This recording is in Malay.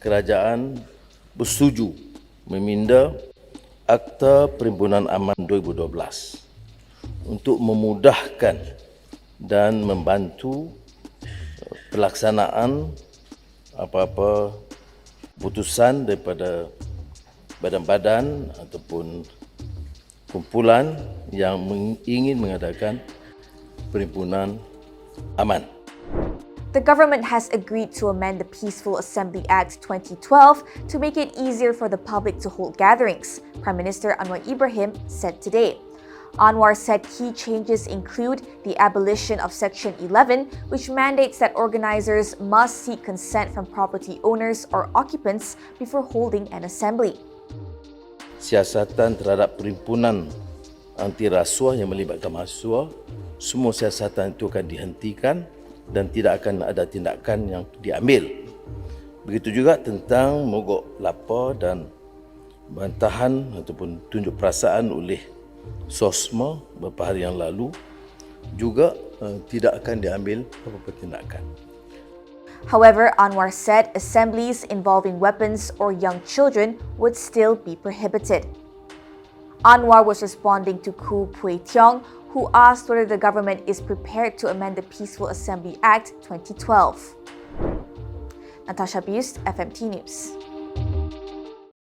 kerajaan bersetuju meminda Akta Perhimpunan Aman 2012 untuk memudahkan dan membantu pelaksanaan apa-apa putusan daripada badan-badan ataupun kumpulan yang ingin mengadakan perhimpunan aman. The government has agreed to amend the Peaceful Assembly Act 2012 to make it easier for the public to hold gatherings, Prime Minister Anwar Ibrahim said today. Anwar said key changes include the abolition of Section 11, which mandates that organizers must seek consent from property owners or occupants before holding an assembly. Siasatan terhadap perhimpunan anti rasuah yang melibatkan mahasiswa, semua siasatan itu akan dihentikan dan tidak akan ada tindakan yang diambil. Begitu juga tentang mogok lapor dan bantahan ataupun tunjuk perasaan oleh SOSMA beberapa hari yang lalu juga tidak akan diambil apa-apa tindakan. However, Anwar said assemblies involving weapons or young children would still be prohibited. Anwar was responding to Koo Pui Tiong, who asked whether the government is prepared to amend the Peaceful Assembly Act 2012. Natasha Bust, FMT News.